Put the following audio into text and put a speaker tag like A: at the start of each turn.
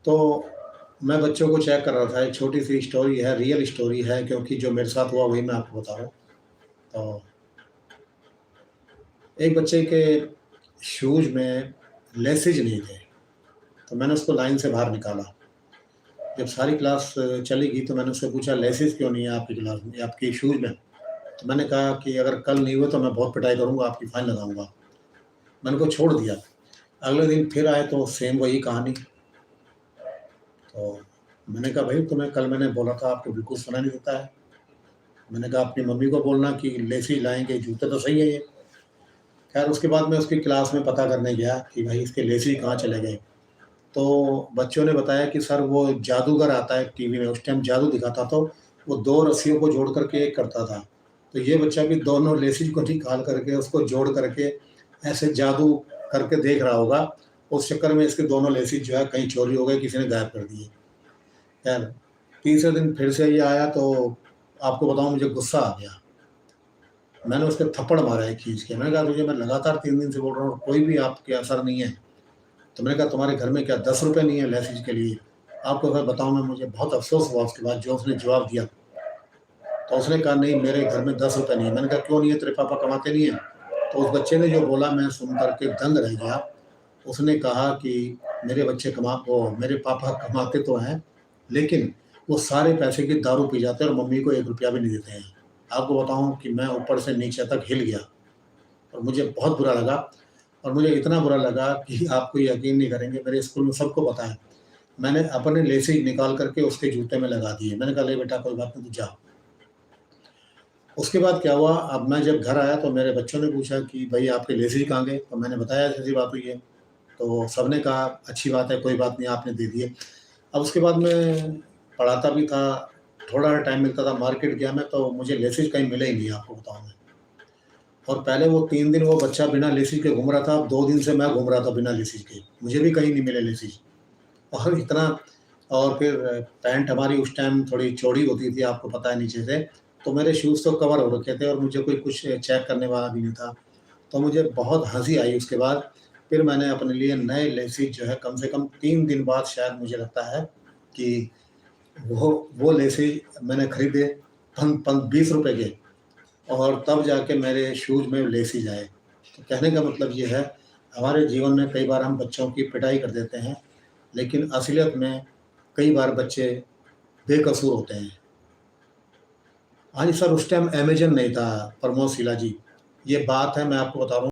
A: तो मैं बच्चों को चेक कर रहा था, एक छोटी-सी स्टोरी है, रियल स्टोरी है क्योंकि जो मेरे साथ हुआ वही मैं आपको बता रहा हूँ। तो एक बच्चे के शूज़ में लेसिज नहीं थे, तो मैंने उसको लाइन से बाहर निकाला। जब सारी क्लास चली गई तो मैंने उससे पूछा, लेसिज क्यों नहीं है आपकी क्लास में, आपके शूज़ में? तो मैंने कहा कि अगर कल नहीं हुए तो मैं बहुत पिटाई करूँगा, आपकी फाइन लगाऊँगा। मैंने उनको छोड़ दिया। अगले दिन फिर आए तो सेम वही कहानी। तो मैंने कहा, भई तुम्हें कल मैंने बोला था, आपको बिल्कुल सुना नहीं देता है। मैंने कहा अपनी मम्मी को बोलना कि लेसी लाएँगे, जूते तो सही है ये। खैर उसके बाद मैं उसकी क्लास में पता करने गया कि भाई इसके लेसी कहाँ चले गए। तो बच्चों ने बताया कि सर वो जादूगर आता है टीवी में, उस टाइम जादू दिखाता तो वो 2 रस्सियों को जोड़ कर के एक करता था। तो ये बच्चा भी दोनों लेसिज को निकाल करके उसको जोड़ करके ऐसे जादू करके देख रहा होगा। उस चक्कर में इसके दोनों लेसिज जो है कहीं चोरी हो गए, किसी ने गायब कर दिए। खैर तीसरे दिन फिर से ये आया तो आपको बताऊँ मुझे गुस्सा आ गया। मैंने उसके थप्पड़ मारा एक खींच के। मैंने कहा तुझे मैं लगातार 3 दिन से बोल रहा हूँ, कोई भी आपके असर नहीं है। तो मैंने कहा तुम्हारे घर में क्या ₹10 नहीं है लेसिस के लिए? आपको अगर बताऊँ मैं, मुझे बहुत अफ़सोस हुआ उसके बाद जो उसने जवाब दिया। तो उसने कहा नहीं मेरे घर में ₹10 नहीं है। मैंने कहा क्यों नहीं है, तेरे पापा कमाते नहीं हैं? तो उस बच्चे ने जो बोला मैं सुन कर के दंग रह गया। उसने कहा कि मेरे पापा कमाते तो हैं, लेकिन वो सारे पैसे की दारू पी जाते हैं और मम्मी को ₹1 भी नहीं देते हैं। आपको बताऊँ कि मैं ऊपर से नीचे तक हिल गया और मुझे बहुत बुरा लगा। और मुझे इतना बुरा लगा कि आपको यकीन नहीं करेंगे, मेरे स्कूल में सबको पता है। मैंने अपने लेसी निकाल कर के उसके जूते में लगा दिए। मैंने कहा ले बेटा कोई बात नहीं, तू जा। उसके बाद क्या हुआ, अब मैं जब घर आया तो मेरे बच्चों ने पूछा कि भई आपके लेसी कहाँ गए? तो मैंने बताया ऐसी-ऐसी बात हुई है। तो सबने कहा अच्छी बात है, कोई बात नहीं, आपने दे दिए। अब उसके बाद मैं पढ़ाता भी था, थोड़ा टाइम मिलता था, मार्केट गया मैं तो मुझे लेसिस कहीं मिले ही नहीं, आपको बताऊँ मैं। और पहले वो 3 दिन वो बच्चा बिना लेसिस के घूम रहा था, अब 2 दिन से मैं घूम रहा था बिना लेसिस के। मुझे भी कहीं नहीं मिले लेसिस। और इतना, और फिर पैंट हमारी उस टाइम थोड़ी चौड़ी होती थी, आपको पता है नीचे से, तो मेरे शूज़ तो कवर हो रखे थे और मुझे कोई कुछ चेक करने वाला भी नहीं था। तो मुझे बहुत हँसी आई उसके बाद। फिर मैंने अपने लिए नए लेसिस जो है कम से कम 3 दिन बाद शायद मुझे लगता है कि वो लेसिस मैंने खरीदे पन पन ₹20 के, और तब जाके मेरे शूज़ में लेसिस आए। तो कहने का मतलब ये है, हमारे जीवन में कई बार हम बच्चों की पिटाई कर देते हैं, लेकिन असलियत में कई बार बच्चे बेकसूर होते हैं। हाँ जी सर, उस टाइम अमेज़न नहीं था प्रमोद शीला जी। ये बात है, मैं आपको बता रहा हूँ।